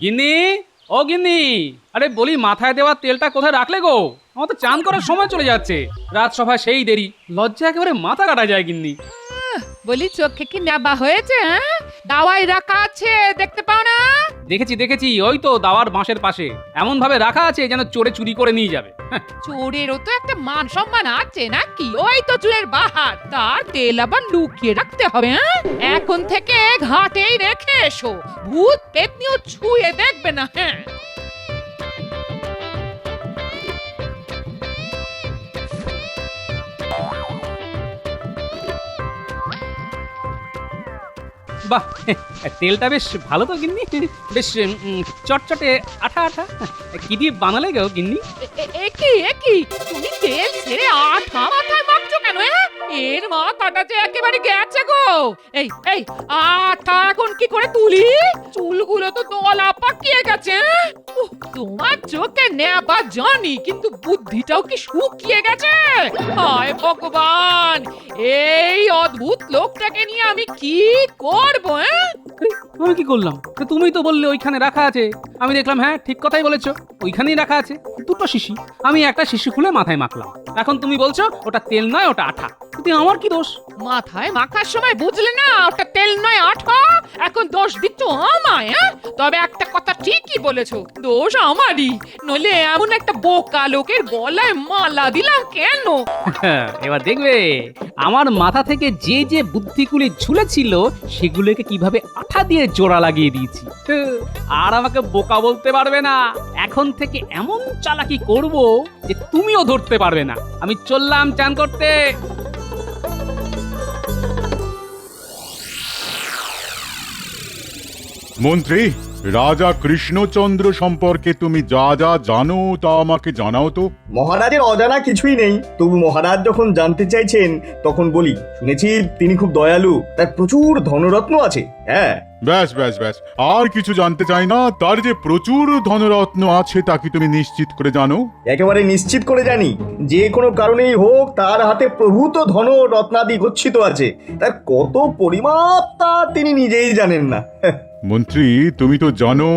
গিন্নি, ও গিন্নি, আরে বলি মাথায় দেওয়া তেলটা কোথায় রাখলে গো? আমার তো চান করার সময় চলে যাচ্ছে, রাজসভায় সেই দেরি, লজ্জা একেবারে মাথা কাটা যায় গিন্নি। বলি চোখে কি নেবা হয়েছে? হ্যাঁ, দাওয়াই রাখা আছে, দেখতে পাও না? দেখেছি দেখেছি, ওই তো দাওয়ার বাঁশের পাশে এমন ভাবে রাখা আছে যেন চোরে চুরি করে নিয়ে যাবে। চোরেরও তো একটা মান সম্মান আছে নাকি? ওই তো চুরের বাহার, তার তেল আবার লুকিয়ে রাখতে হবে। হ্যাঁ, এখন থেকে ঘাটেই রেখে এসো, ভূত পেতনিও ছুঁয়ে দেখবে না। হ্যাঁ, বাহ, তেলটা বেশ ভালো তো গিন্নি, বেশ চটচটে আঠা আঠা। কি দিয়ে বানালে গো গিন্নি? একি তুমি তেল ছেড়ে আঠা মাথায় মাখছো কেন? এর মাথাটা যে একেবারে গেছে গো। এই আঠা এখন কি করে তুলি? চুলগুলো তো দলা পাকিয়ে গেছে। তোমার চোখে নেবা জানি, কিন্তু বুদ্ধিটাও কি শুকিয়ে গেছে? হায় ভগবান, এই অদ্ভুত লোকটাকে নিয়ে আমি কি করবো? আমি কি করলাম? তুমিই তো বললে ওইখানে রাখা আছে, আমি দেখলাম হ্যাঁ ঠিক কথাই বলেছো, ওইখানেই রাখা আছে দুটো শিশি, আমি একটা শিশি খুলে মাথায় মাখলাম, এখন তুমি বলছো ওটা তেল নয় ওটা আঠা, কিন্তু আমার কি দোষ? মাথায় মাখার সময় বুঝলে না ওটা তেল নয় আঠা? এখন দোষ দিচ্ছ আমায়? তবে একটা কথা ঠিকই বলেছো, দোষ আমারই, নইলে এমন একটা বোকা লোকের গলায় মালা দিলাম কেন? এবার দেখবে আমার মাথা থেকে যে যে বুদ্ধিগুলি ঝুলেছিল সেগুলোকে কিভাবে আঠা দিয়ে জোড়া লাগিয়ে দিয়েছি। আর আমাকে বোকা বলতে পারবে না, এখন থেকে এমন চালাকি করব যে তুমিও ধরতে পারবে না। আমি চললাম চান করতে। মন্ত্রী, রাজা কৃষ্ণচন্দ্র সম্পর্কে তুমি যা যা জানো তা আমাকে জানাও তো। মহারাজের অজানা কিছুই নেই, তবু মহারাজ যখন জানতে চাইছেন তখন বলি। শুনেছি তিনি খুব দয়ালু, তার প্রচুর ধনরত্ন আছে। হ্যাঁ, ব্যাস ব্যাস ব্যাস, আর কিছু জানতে চাই না। তার যে প্রচুর ধনরত্ন আছে তা কি তুমি নিশ্চিত করে জানো? একেবারে নিশ্চিত করে জানি, যে কোনো কারণেই হোক তার হাতে প্রভূত ধন রত্নাদি গচ্ছিত আছে। তার কত পরিমাপ তা তিনি নিজেই জানেন না। মন্ত্রী, তুমি তো জানো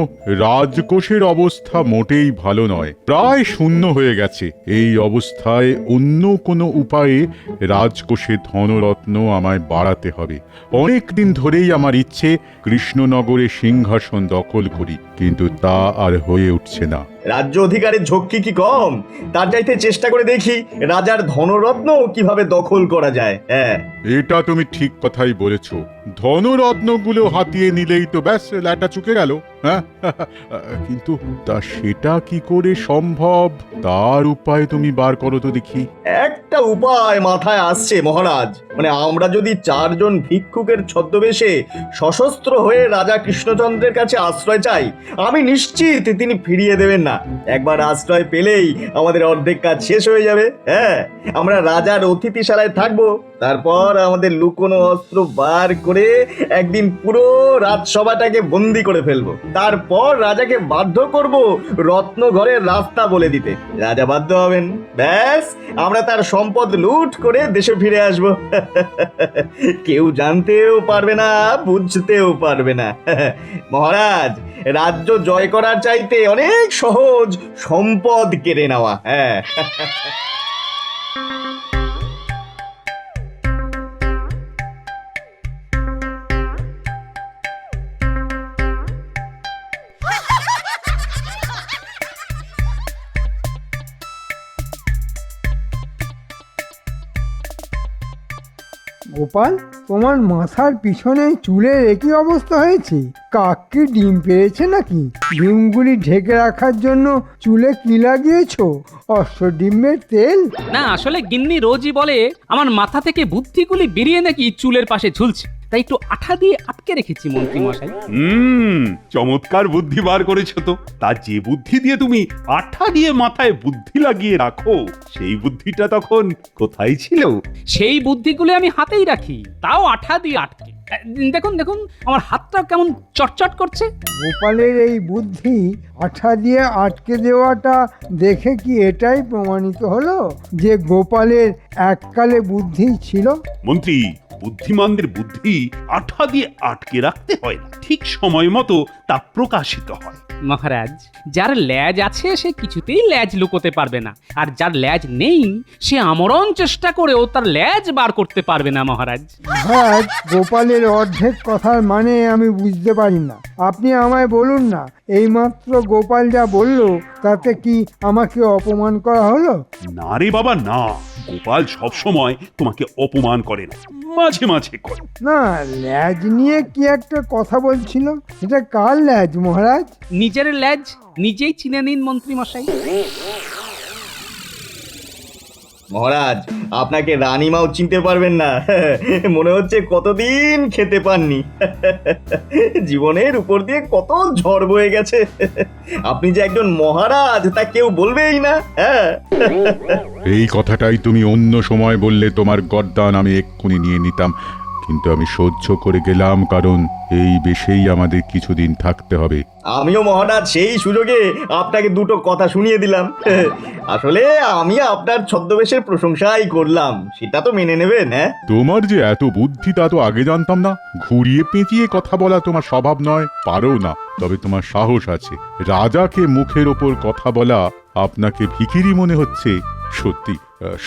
রাজকোষের অবস্থা মোটেই ভালো নয়, প্রায় শূন্য হয়ে গেছে। এই অবস্থায় অন্য কোনো উপায়ে রাজকোষে ধনরত্ন আমায় বাড়াতে হবে। অনেক দিন ধরেই আমার ইচ্ছে কৃষ্ণনগরে সিংহাসন দখল করি, কিন্তু তা আর হয়ে উঠছে না। রাজ্য অধিকারের ঝক্কি কি কম? তার চাইতে চেষ্টা করে দেখি রাজার ধনরত্ন কিভাবে দখল করা যায়। হ্যাঁ, এটা তুমি ঠিক কথাই বলেছ। ধনরত্নগুলো হাতিয়ে নিলেই তো ব্যাস ল্যাটা চুকে গেল। হ্যাঁ, কিন্তু তা সেটা কি করে সম্ভব? তার উপায় তুমি বার করো তো দেখি। একটা উপায় মাথায় আসছে মহারাজ। মানে আমরা যদি চারজন ভিক্ষুকের ছদ্মবেশে সশস্ত্র হয়ে রাজা কৃষ্ণচন্দ্রের কাছে আশ্রয় চাই, আমি নিশ্চিত তিনি ফিরিয়ে দেবেন না। একবার আশ্রয় পেলেই আমাদের অর্ধেক কাজ শেষ হয়ে যাবে। হ্যাঁ, আমরা রাজার অতিথিশালায় থাকবো, তারপর আমাদের লুকোনো অস্ত্র বার করে একদিন পুরো রাজসভাটাকে বন্দি করে ফেলবো। তারপর রাজাকে বাধ্য করব রত্ন ঘরের রাস্তা বলে দিতে। রাজা বাধ্য হবেন, ব্যাস আমরা তার সম্পদ লুট করে দেশে ফিরে আসব। কেউ জানতেও পারবে না, বুঝতেও পারবে না। মহারাজ, রাজ্য জয় করার চাইতে অনেক সহজ সম্পদ কেড়ে নেওয়া। হ্যাঁ, গোপাল, তোমার মাথার পিছনে চুলের একই অবস্থা হয়েছে। কাক কি ডিম পেয়েছে নাকি? ডিমগুলি ঢেকে রাখার জন্য চুলে কি লাগিয়েছো? অশ্ব ডিমের তেল? না, আসলে গিন্নি রোজই বলে আমার মাথা থেকে বুদ্ধিগুলি বেরিয়ে নাকি চুলের পাশে ঝুলছে, তাই একটু আঠা দিয়ে আটকে রেখেছি মন্ত্রী মশাই। চমৎকার বুদ্ধি বার করেছো তো। তা যে বুদ্ধি দিয়ে তুমি আঠা দিয়ে মাথায় বুদ্ধি লাগিয়ে রাখো, সেই বুদ্ধিটা তখন কোথায় ছিল? সেই বুদ্ধিগুলি আমি হাতেই রাখি, তাও আঠা দিয়ে আটকে। দেখুন দেখুন আমার হাতটা কেমন চটচট করছে। গোপালের এই বুদ্ধি আঠা দিয়ে আটকে দেওয়াটা দেখে কি এটাই প্রমাণিত হলো যে গোপালের এককালে বুদ্ধি ছিল? মন্ত্রী, বুদ্ধিমানদের বুদ্ধি আঠা দিয়ে আটকে রাখতে হয় না, ঠিক সময় মতো তা প্রকাশিত হয়। মহারাজ, যার ল্যাজ আছে সে কিছুতেই ল্যাজ লুকোতে পারবে না, আর যার ল্যাজ নেই সে আমরণ চেষ্টা করেও তার ল্যাজ বার করতে পারবে না মহারাজ। মহারাজ, গোপালের অর্ধেক কথার মানে আমি বুঝতে পারি না। আপনি আমায় বলুন না, এইমাত্র গোপাল যা বলল তাতে কি আমাকে অপমান করা হলো? না রে বাবা না, গোপাল সব সময় তোমাকে অপমান করে না, মাঝে মাঝে করে। না, ল্যাজ নিয়ে কি একটা কথা বলছিল, সেটা কার ল্যাজ মহারাজ? নিজের ল্যাজ নিজেই চিনে নিন মন্ত্রী মশাই। মহারাজ, আপনাকে রানীমাও চিনতে পারবেন না। মনে হচ্ছে কতদিন খেতে পাননি। জীবনের উপর দিয়ে কত ঝড় বয়ে গেছে। আপনি যে একজন মহারাজ তা কেউ বলবেই না। হ্যাঁ, এই কথাটাই তুমি অন্য সময় বললে তোমার গর্দান আমি এক্ষুনি নিয়ে নিতাম, কিন্তু আমি সহ্য করে গেলাম, কারণ এই বেশেই আমাদের কিছুদিন থাকতে হবে। আমিও মহারাজ সেই সুযোগে আপনাকে দুটো কথা শুনিয়ে দিলাম। আসলে আমি আপনার ছদ্মবেশের প্রশংসাই করলাম, সেটা তো মেনে নেবেন। হ্যাঁ, তোমার যে এত বুদ্ধি তা তো আগে জানতাম না। ঘুরিয়ে পেঁচিয়ে কথা বলা তোমার স্বভাব নয়, পারো না, তবে তোমার সাহস আছে। রাজাকে মুখের ওপর কথা বলা আপনাকে ভিখিরি মনে হচ্ছে, সত্যি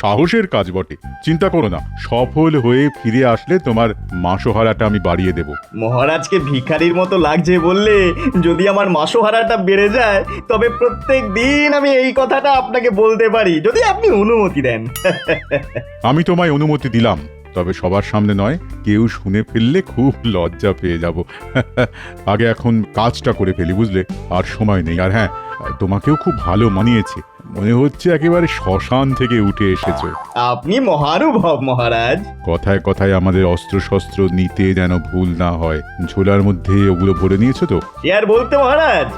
সাহসের কাজ বটে। চিন্তা করো না, সফল হয়ে ফিরে আসলে তোমার মাসোহারাটা আমি বাড়িয়ে দেব। মহারাজকে ভিখারির মতো লাগছে বললে যদি আমার মাসোহারাটা বেড়ে যায়, তবে প্রত্যেক দিন আমি এই কথাটা আপনাকে বলতে পারি, যদি আপনি অনুমতি দেন। আমি তোমায় অনুমতি দিলাম, তবে সবার সামনে নয়, কেউ শুনে ফেললে খুব লজ্জা পেয়ে যাব। আগে এখন কাজটা করে ফেলি, বুঝলে? আর সময় নেই। আর হ্যাঁ, তোমাকেও খুব ভালো মানিয়েছে, মনে হচ্ছে একেবারে শ্মশান থেকে উঠে এসেছো। আপনি মহানুভব মহারাজ। কথায় কথায় আমাদের অস্ত্র শস্ত্র নিতে যেন ভুল না হয়। ঝোলার মধ্যে ওগুলো ভরে নিয়েছো তো? সে আর বলতে মহারাজ,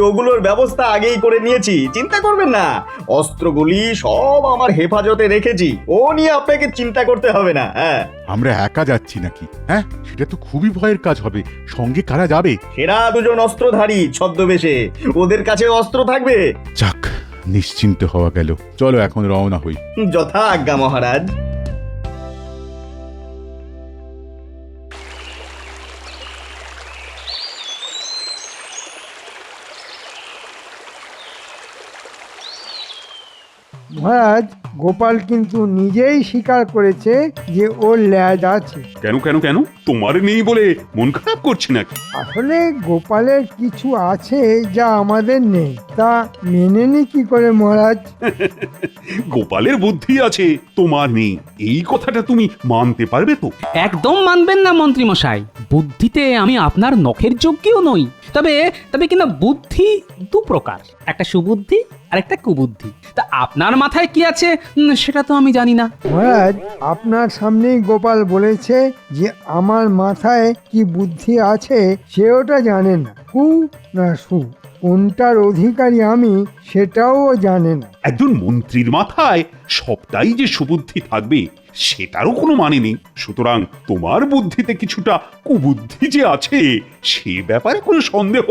ওগুলোর ব্যবস্থা আগেই করে নিয়েছি, চিন্তা করবেন না। অস্ত্রগুলি সব আমার হেফাজতে রেখেছি, ও নিয়ে আপনাকে চিন্তা করতে হবে না। হ্যাঁ, আমরা একা যাচ্ছি নাকি? হ্যাঁ, সেটা তো খুবই ভয়ের কাজ হবে। সঙ্গে কারা যাবে? সেরা দুজন অস্ত্রধারী ছদ্মবেশে, ওদের কাছে অস্ত্র থাকবে। যাক, নিশ্চিন্ত হওয়া গেল। চলো এখন রওনা হই। যথা আজ্ঞা মহারাজ। মহারাজ, গোপাল কিন্তু নিজেই স্বীকার করেছে যে ওর ল্যাজ আছে। কেন কেন কেন, তোমার নেই বলে মন খারাপ করছে নাকি? আসলে গোপালের কিছু আছে যা আমাদের নেই, তা মেনে নি কি করে মহারাজ? গোপালের বুদ্ধি আছে, তোমার নেই, এই কথাটা তুমি মানতে পারবে তো? একদম মানবেন না মন্ত্রী মশাই, বুদ্ধিতে আমি আপনার নখের যোগ্যও নই। তবে তবে কিনা বুদ্ধি দু প্রকার, একটা সুবুদ্ধি আর একটা কুবুদ্ধি। তা আপনার মাথায় কি আছে সেটা তো আমি জানি না। মহারাজ, আপনার সামনেই গোপাল বলেছে যে আমার মাথায় কি বুদ্ধি আছে সে ওটা জানে না। কু না সু, কোনটার অধিকারী আমি সেটাও ও জানে না। একজন মন্ত্রীর মাথায় সবটাই যে সুবুদ্ধি থাকবে সেটারও কোনো মানে নেই। সুতরাং তোমার বুদ্ধিতে কিছুটা কুবুদ্ধি যে আছে সে ব্যাপারে কোনো সন্দেহ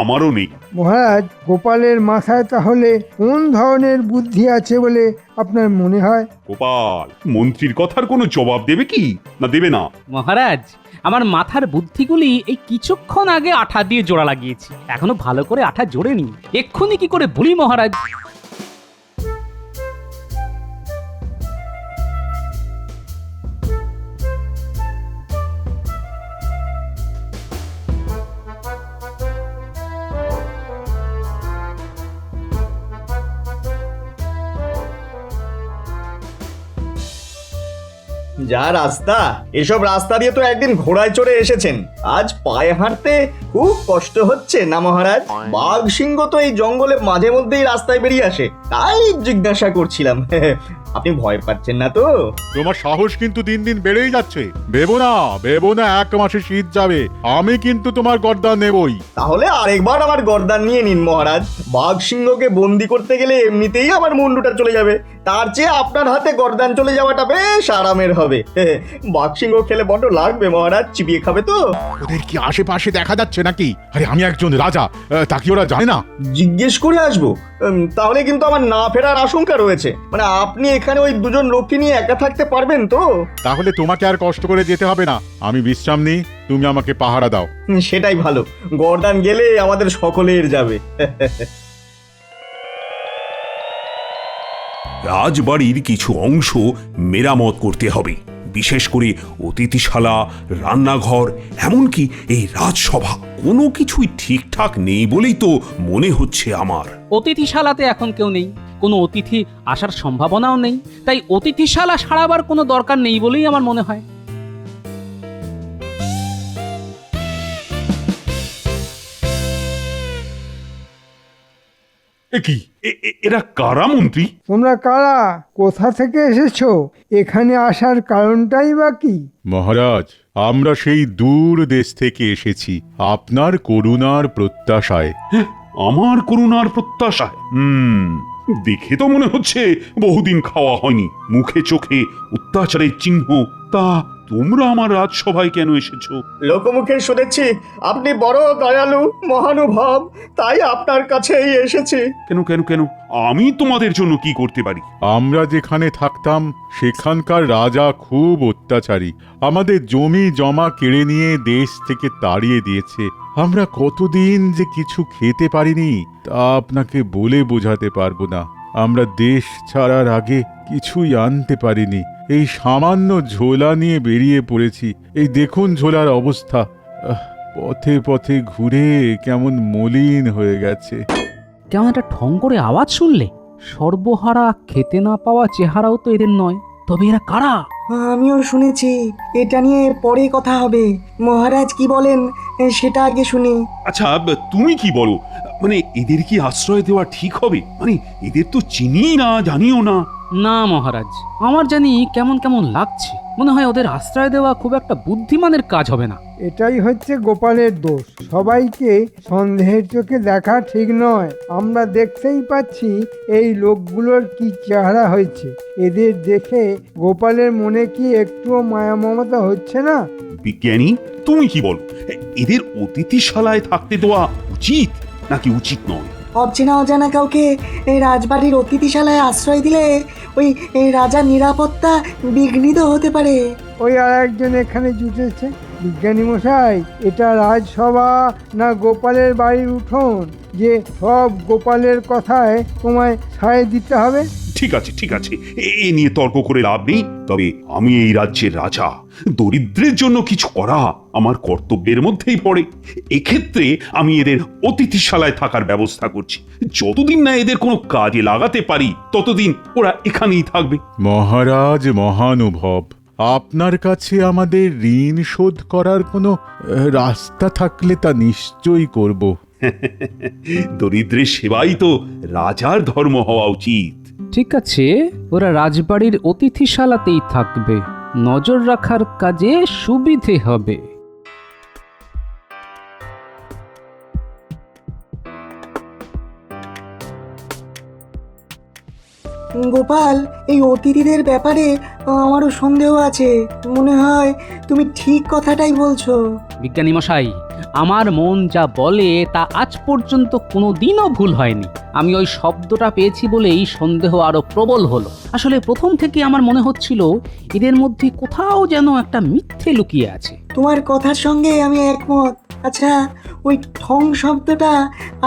আমারও নেই। মহারাজ, গোপালের মাথায় তাহলে কোন ধরনের বুদ্ধি আছে বলে আপনার মনে হয়? গোপাল মন্ত্রীর কথার কোনো জবাব দেবে কি না দেবে না? মহারাজ, আমার মাথার বুদ্ধিগুলি এই কিছুক্ষণ আগে আঠা দিয়ে জোড়া লাগিয়েছি, এখনো ভালো করে আঠা জোড়েনি। এক্ষুনি কি করে বলি মহারাজ? যা রাস্তা, এসব রাস্তা দিয়ে তো একদিন ঘোড়ায় চড়ে এসেছেন, আজ পায়ে হাঁটতে খুব কষ্ট হচ্ছে না মহারাজ? বাঘ সিংহ তো এই জঙ্গলে মাঝে মধ্যেই রাস্তায় বেরিয়ে আসে, তাই জিজ্ঞাসা করছিলাম। আপনি ভয় পাচ্ছেন না তো? তোমার সাহস কিন্তু দিন দিন বেড়েই যাচ্ছে। ভেবো না, 1 মাসে শীত যাবে, আমি কিন্তু তোমার গর্দান নেবই। তাহলে আরেকবার আমার গর্দান নিয়ে নিন মহারাজ। বাঘ সিংহকে বন্দি করতে গেলে এমনিতেই আমার মুন্ডুটা চলে যাবে, তার চেয়ে আপনার হাতে গর্দান চলে যাওয়াটা বেশ আরামের হবে। বাঘ সিংহ খেলে বড্ড লাগবে মহারাজ, চিবিয়ে খাবে তো। ওদের কি আশেপাশে দেখা যাচ্ছে নাকি? আরে আমি একজন রাজা, তা কি ওরা জানে না? জিজ্ঞেস করে আসবো? তাহলে কিন্তু আমার না ফেরার আশঙ্কা রয়েছে। মানে আপনি এখানে ওই দুজন লোককে নিয়ে একা থাকতে পারবেন তো? তাহলে তোমাকে আর কষ্ট করে যেতে হবে না, আমি বিশ্রাম নিই, তুমি আমাকে পাহারা দাও। সেটাই ভালো, গর্দান গেলে আমাদের সকলের যাবে। রাজবাড়ির কিছু অংশ মেরামত করতে হবে, বিশেষ করে অতিথিশালা, রান্নাঘর, এমনকি এই রাজসভা। কোনো কিছুই ঠিকঠাক নেই বলেই তো মনে হচ্ছে আমার। অতিথিশালাতে এখন কেউ নেই, কোনো অতিথি আসার সম্ভাবনাও নেই, তাই অতিথিশালা সারাবার কোনো দরকার নেই বলেই আমার মনে হয়। এ কি এরা কারা মন্ত্রী? তোমরা কারা, কোথা থেকে এসেছো, এখানে আসার কারণটাই বা কি? মহারাজ, আমরা সেই দূর দেশ থেকে এসেছি আপনার করুণার প্রত্যাশায়। আমার করুণার প্রত্যাশায়? দেখে তো মনে হচ্ছে বহুদিন খাওয়া হয়নি, মুখে চোখে অত্যাচারের চিহ্ন। তা তোমরা আমার রাজসভায় কেন এসেছো? লোকমুখে শুনেছি আপনি বড় দয়ালু মহানুভব, তাই আপনার কাছেই এসেছি। কেন কেন কেন আমি তোমাদের জন্য কি করতে পারি? আমরা যেখানে থাকতাম সেখানকার রাজা খুব অত্যাচারী, আমাদের জমি জমা কেড়ে নিয়ে দেশ থেকে তাড়িয়ে দিয়েছে। আমরা কতদিন যে কিছু খেতে পারিনি তা আপনাকে বলে বোঝাতে পারবো না। আমরা দেশ ছাড়ার আগে কিছুই আনতে পারিনি, এই সামান্য ঝোলা নিয়ে বেরিয়ে পড়েছি। এই দেখুন ঝোলার অবস্থা, পথে পথে ঘুরে কেমন মলিন হয়ে গেছে। কেমন একটা ঠং করে আওয়াজ শুনলে? সর্বহারা, খেতে না পাওয়া চেহারাও তো এদের নয়, তবে এরা কারা? আমিও শুনেছি, এটা নিয়ে পরে কথা হবে। মহারাজ কি বলেন সেটা আগে শুনি। আচ্ছা তুমি কি বলো, মানে এদের কি আশ্রয় দেওয়া ঠিক হবে? মানে এদের তো চিনি না, জানিও না। না মহারাজ, আমার জানি কেমন কেমন লাগছে। মনে হয় ওদের আশ্রয় দেওয়া খুব একটা বুদ্ধিমানের কাজ হবে না। এটাই হচ্ছে গোপালের দোষ, সবাইকে সন্দেহের চোখে দেখা ঠিক নয়। আমরা দেখতেই পাচ্ছি এই লোকগুলোর কি চেহারা হয়েছে। এদের দেখে গোপালের মনে কি একটুও মায়া মমতা হচ্ছে না? বিজ্ঞানী তুমি কি বলো, এদের অতিথিশালায় থাকতে দেওয়া উচিত নাকি উচিত নয়? অচেনা অজানা কাউকে এই রাজবাড়ির অতিথিশালায় আশ্রয় দিলে ওই রাজার নিরাপত্তা বিঘ্নিত হতে পারে। ওই আর একজন এখানে জুটেছে। বিজ্ঞানী মশাই, এটা রাজসভা না গোপালের বাড়ির উঠোন যে সব গোপালের কথায় তোমায় সায় দিতে হবে? ঠিক আছে ঠিক আছে, এ নিয়ে তর্ক করে লাভ নেই। তবে আমি এই রাজ্যের রাজা, দরিদ্রের জন্য কিছু করা আমার কর্তব্যের মধ্যেই পড়ে। এক্ষেত্রে আমি এদের অতিথিশালায় থাকার ব্যবস্থা করছি। যতদিন না এদের কোনো কাজে লাগাতে পারি ততদিন ওরা এখানেই থাকবে। মহারাজ মহানুভব, আপনার কাছে আমাদের ঋণ শোধ করার কোনো রাস্তা থাকলে তা নিশ্চয়ই করব। দরিদ্রের সেবাই তো রাজার ধর্ম হওয়া উচিত। ঠিক আছে, ওরা রাজবাড়ির অতিথিশালাতেই থাকবে, নজর রাখার কাজে সুবিধে হবে। গোপাল, এই অতিথিদের ব্যাপারে আমারও সন্দেহ আছে। মনে হয় তুমি ঠিক কথাটাই বলছো। বিজ্ঞানী মশাই, আমার মন যা বলে তা আজ পর্যন্ত কোনো দিনও ভুল হয়নি। আমি ওই শব্দটা পেয়েছি বলেই সন্দেহ আরো প্রবল হলো। আসলে প্রথম থেকে আমার মনে হচ্ছিল এদের মধ্যে কোথাও যেন একটা মিথ্যে লুকিয়ে আছে। তোমার কথার সঙ্গে আমি একমত। আচ্ছা, ওই ঠং শব্দটা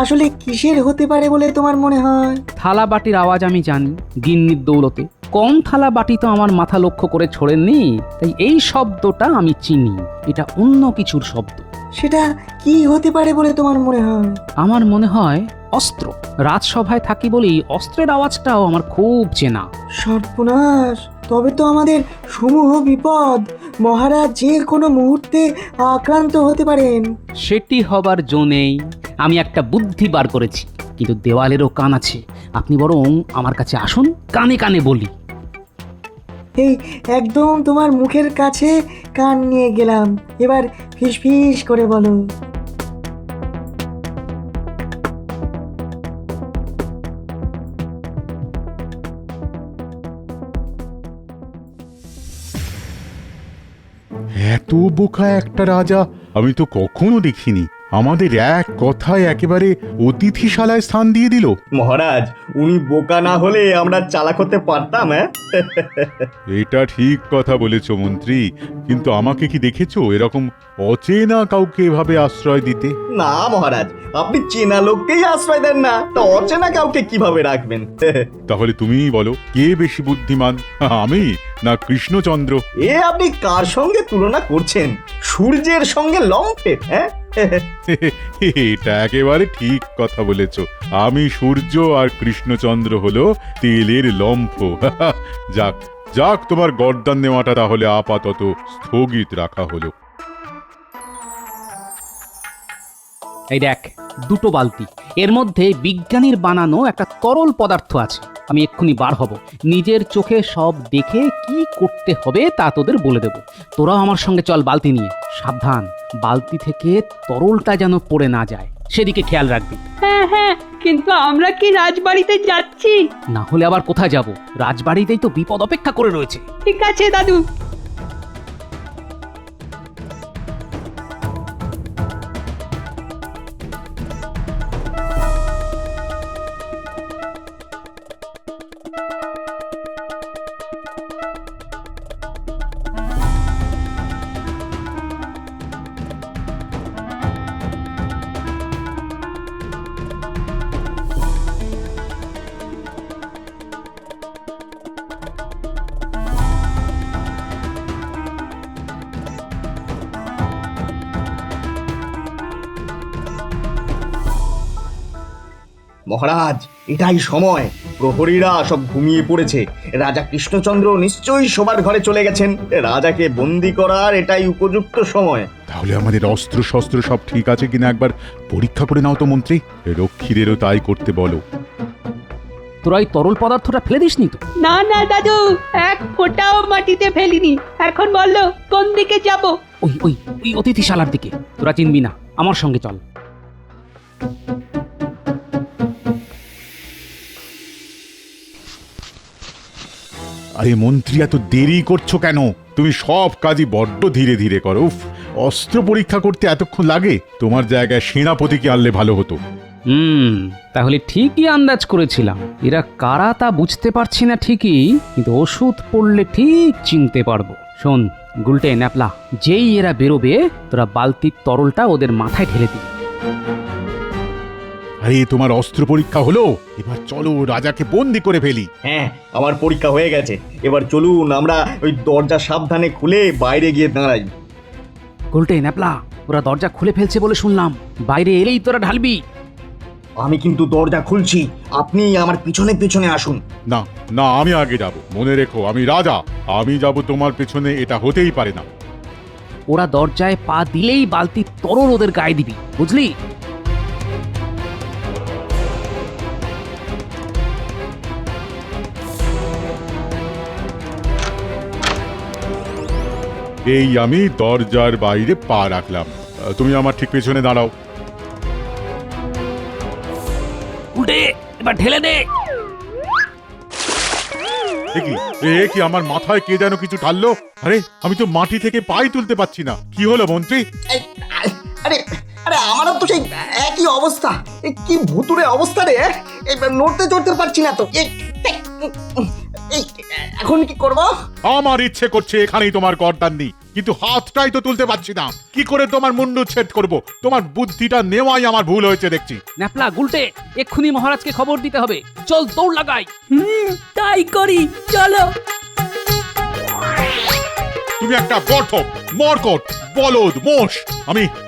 আসলে কিসের হতে পারে বলে তোমার মনে হয়? থালা বাটির আওয়াজ আমি জানি, গিন্নির দৌলতে কম থালা বাটি তো আমার মাথা লক্ষ্য করে ছোড়েননি, তাই এই শব্দটা আমি চিনি। এটা অন্য কিছুর শব্দ। সেটা কি হতে পারে বলে তোমার মনে হয়? আমার মনে হয় অস্ত্র। রাজসভায় থাকি বলেই অস্ত্রের আওয়াজটাও আমার খুব চেনা। সর্বনাশ, তবে তো আমাদের সমূহ বিপদ। মহারাজ যে কোনো মুহূর্তে আক্রান্ত হতে পারেন। সেটি হবার জো নেই। আমি একটা বুদ্ধি বার করেছি, কিন্তু দেওয়ালেরও কান আছে। আপনি বরং আমার কাছে আসুন, কানে কানে বলি। এই একদম তোমার মুখের কাছে কান নিয়ে গেলাম, এবার ফিসফিস করে বলো। এত বোকা একটা রাজা আমি তো কখনো দেখিনি। আমাদের এক কথায় একেবারে অতিথিশালায় স্থান দিয়ে দিল। মহারাজ, উনি বোকা না হলে আমরা চালাক হতে পারতাম, হ্যাঁ? এটা ঠিক কথা বলেছ মন্ত্রী, কিন্তু আমাকে কি দেখেছো এরকম অচেনা কাউকে এভাবে আশ্রয় দিতে? না মহারাজ, আপনি চেনা লোককেই আশ্রয় দেন না, তা অচেনা কাউকে কিভাবে রাখবেন? তাহলে তুমিই বলো, কে বেশি বুদ্ধিমান, আমি না কৃষ্ণচন্দ্র? এ আপনি কার সঙ্গে তুলনা করছেন? সূর্যের সঙ্গে লম্ফের, হ্যাঁ? এটা একেবারে ঠিক কথা বলেছ। আমি সূর্য আর কৃষ্ণচন্দ্র হলো তেলের লম্ফ। যাক যাক, তোমার গর্দান নেওয়াটা তাহলে আপাতত স্থগিত রাখা হলো। এই দেখ, দুটো বালতি, এর মধ্যে বিজ্ঞানীর বানানো একটা তরল পদার্থ আছে। আমি এক্ষুনি বার হব, নিজের চোখে সব দেখে কি করতে হবে তা তোদের বলে দেব। তোরাও আমার সঙ্গে চল বালতি নিয়ে। সাবধান, বালতি থেকে তরলটা যেন পড়ে না যায়, সেদিকে খেয়াল রাখবি। হ্যাঁ হ্যাঁ, কিন্তু আমরা কি রাজবাড়িতে যাচ্ছি? না হলে আবার কোথায় যাব? রাজবাড়িতেই তো বিপদ অপেক্ষা করে রয়েছে। ঠিক আছে দাদু। মহারাজ, এটাই সময়। প্রহরীরা সব ঘুমিয়ে পড়েছে। রাজা কৃষ্ণচন্দ্র নিশ্চয়ই শোবার ঘরে চলে গেছেন। রাজাকে বন্দি করার এটাই উপযুক্ত সময়। তাহলে আমাদের অস্ত্র শস্ত্র সব ঠিক আছে কিনা একবার পরীক্ষা করে নাও তো মন্ত্রী। রক্ষীদেরও তাই করতে বলো। তোরা এই তরল পদার্থটা ফেলে দিসনি তো? না না দাদু, এক ফোঁটাও মাটিতে ফেলিনি। এখন বললো কোন দিকে যাব? ওই ওই ওই অতিথিশালার দিকে। তোরা চিনবি না, আমার সঙ্গে চল। আরে মন্ত্রী, এত দেরি করছো কেন? তুমি সব কাজই বড্ড ধীরে ধীরে করো। উফ, অস্ত্র পরীক্ষা করতে এতক্ষণ লাগে? তোমার জায়গায় সেনাপতিকে আনলে ভালো হতো। তাহলে ঠিকই আন্দাজ করেছিলাম। এরা কারা তা বুঝতে পারছি না ঠিকই, কিন্তু ওষুধ পড়লে ঠিক চিনতে পারবো। শোন গুলটে, ন্যাপলা, যেই এরা বেরোবে তোরা বালতির তরলটা ওদের মাথায় ঢেলে দিবি। আরে তোমার অস্ত্র পরীক্ষা হলো, এবার চলো রাজাকে বন্দি করে ফেলি। হ্যাঁ, আমার পরীক্ষা হয়ে গেছে। এবার চলুন আমরা ওই দরজা সাবধানে খুলে বাইরে গিয়ে দাঁড়াই। গুলটে, ন্যাপলা, ওরা দরজা খুলে ফেলছে বলে শুনলাম। বাইরে এলেই তোরা ঢালবি। আমি কিন্তু দরজা খুলছি, আপনি আমার পিছনে পিছনে আসুন। না না, আমি আগে যাব। মনে রেখো, আমি রাজা, আমি যাব তোমার পেছনে, এটা হতেই পারে না। ওরা দরজায় পা দিলেই বালতির তরল ওদের গায়ে দিবি, বুঝলি? এই আমি দরজার বাইরে পা রাখলাম, তুমি আমার ঠিক পেছনে দাঁড়াও। উল্টে, এবার ঢেলে দে। এ কি আমার মাথায় কে যেন কিছু ঢাললো? আরে আমি তো মাটি থেকে পাই তুলতে পারছি না। কি হলো মন্ত্রী? আরে আরে, আমারও তো সেই একই অবস্থা। কি ভুতুরে অবস্থা রে! নড়তে চড়তে পারছি না তো। এখন কি করব? আমার ইচ্ছে করছে এখানেই তোমার গর্দান নেই, কিন্তু হাতটাই তো তুলতে পারছি না। কি করে তোমার মুন্ডুচ্ছেদ করব? তোমার বুদ্ধিটা নেওয়াই আমার ভুল হয়েছে দেখছি। ন্যাপলা, গুলটে, এক্ষুনি মহারাজকে খবর দিতে হবে। চল, দৌড় লাগাই। তাই করি, চলো। তুমি একটা গর্ধপ, মরকট, বলদ, মোষ।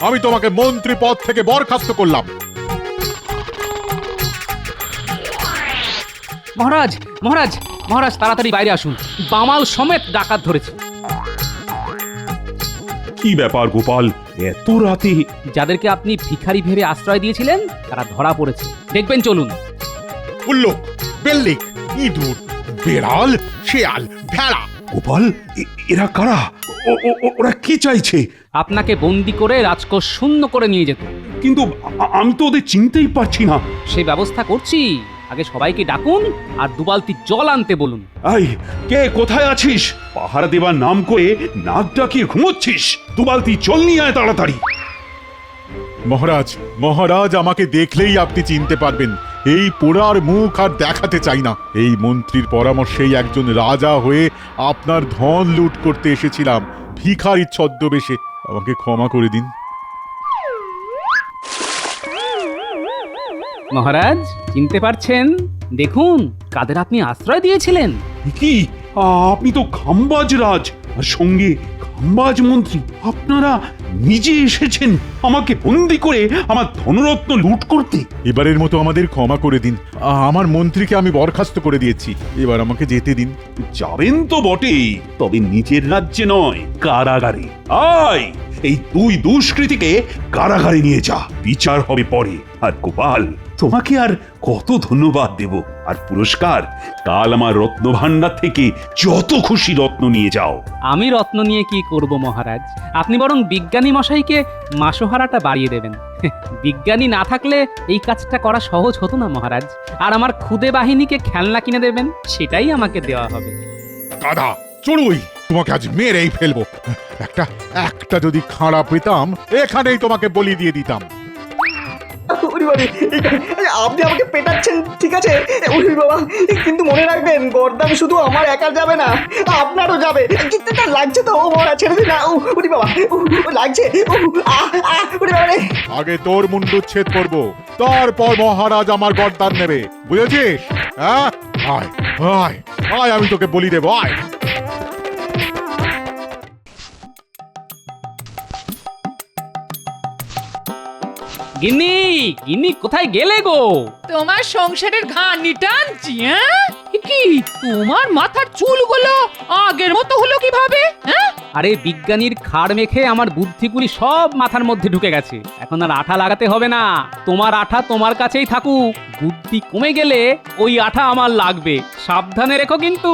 আমি তোমাকে মন্ত্রী পদ থেকে বরখাস্ত করলাম। মহারাজ, মহারাজ, মহারাজ, তাড়াতাড়ি বাইরে আসুন। বামাল সমেত ডাকাত ধরেছে। কি ব্যাপার গোপাল, এত রাতে? যাদেরকে আপনি ভিখারি ভেবে আশ্রয় দিয়েছিলেন তারা ধরা পড়েছে, দেখবেন, চলুন। উল্লুক, বেল্লিক, ইঁদুর, বেড়াল, শেয়াল, ভেড়া। গোপাল, এরা কারা? ওরা কি চাইছে? আপনাকে বন্দি করে রাজকোষ শূন্য করে নিয়ে যেত। কিন্তু আমি তো ওদের চিনতেই পারছি না। সেই ব্যবস্থা করছি। আগে সবাইকে ডাকুন আর দুবালতি জল আনতে বলুন। এই, কে কোথায় আছিস? পাহারা দেবার নাম করে নাক ডাকিয়ে ঘুমোচ্ছিস? দুবালতি জল নিয়ে আয় তাড়াতাড়ি। মহারাজ মহারাজ আমাকে দেখলেই আপনি চিনতে পারবেন। এই পোড়ার মুখ আর দেখাতে চাই না। এই মন্ত্রীর পরামর্শেই একজন রাজা হয়ে আপনার ধন লুট করতে এসেছিলাম ভিখারির ছদ্মবেশে। আমাকে ক্ষমা করে দিন। মহারাজ চিনতে পারছেন? দেখুন কাদের আপনি আশ্রয় দিয়েছিলেন। কি আপনি তো খাম্বাজ রাজ আর সঙ্গে খাম্বাজ মন্ত্রী, আপনারা নিজে এসেছেন আমাকে বন্দি করে আমার ধনরত্ন লুট করতে। এবারের মতো আমাদের ক্ষমা করে দিন। আমার মন্ত্রীকে আমি বরখাস্ত করে দিয়েছি, এবার আমাকে যেতে দিন। যাবেন তো বটেই, তবে নিজের রাজ্যে নয়, কারাগারে। আয় এই দুই দুষ্কৃতীকে কারাগারে নিয়ে যা, বিচার হবে পরে। আর গোপাল, তোমাকে আর কত ধন্যবাদ দেব। আর পুরস্কার, কাল আমার রত্ন ভাণ্ডার থেকে যত খুশি রত্ন নিয়ে যাও। আমি রত্ন নিয়ে কি করব মহারাজ? আপনি বরং বিজ্ঞানী মশাইকে মাসোহারাটা বাড়িয়ে দেবেন। বিজ্ঞানী না থাকলে এই কাজটা করা সহজ হতো না মহারাজ। আর আমার খুদে বাহিনীকে খেলনা কিনে দেবেন, সেটাই আমাকে দেওয়া হবে। দাদা চড়ুই, তোমাকে আজ মেরেই ফেলবো। একটা যদি খাড়া পেতাম এখানেই তোমাকে বলি দিয়ে দিতাম। ওরে বাবা, আপনি আমাকে পেটাচ্ছেন ঠিক আছে ওরে বাবা, কিন্তু মনে রাখবেন গর্দান শুধু আমার একার যাবে না, আপনারও যাবে। কিন্তু তার লাগছে তো, ও মরা ছেড়ে দিন না। ওরে বাবা, লাগছে। ওরে বাবা রে। আগে তোর মুন্ডুচ্ছেদ করব, তারপর মহারাজ আমার গর্দান নেবে, বুঝেছিস? হ্যাঁ, আয় আয় আয়, আমি তোকে বলি দেবো, আয়। গিন্নি গিন্নি কোথায় গেলে গো? তোমার সংসারের ঘানি টানছি। হ্যাঁ কি তোমার মাথার চুলগুলো আগের মতো হলো কিভাবে? হ্যাঁ আরে বিজ্ঞানীর খাড় মেখে আমার বুদ্ধিগুলি সব মাথার মধ্যে ঢুকে গেছে। এখন আর আঠা লাগাতে হবে না। তোমার আঠা তোমার কাছেই থাকুক। বুদ্ধি কমে গেলে ওই আঠা আমার লাগবে, সাবধানে রেখো কিন্তু।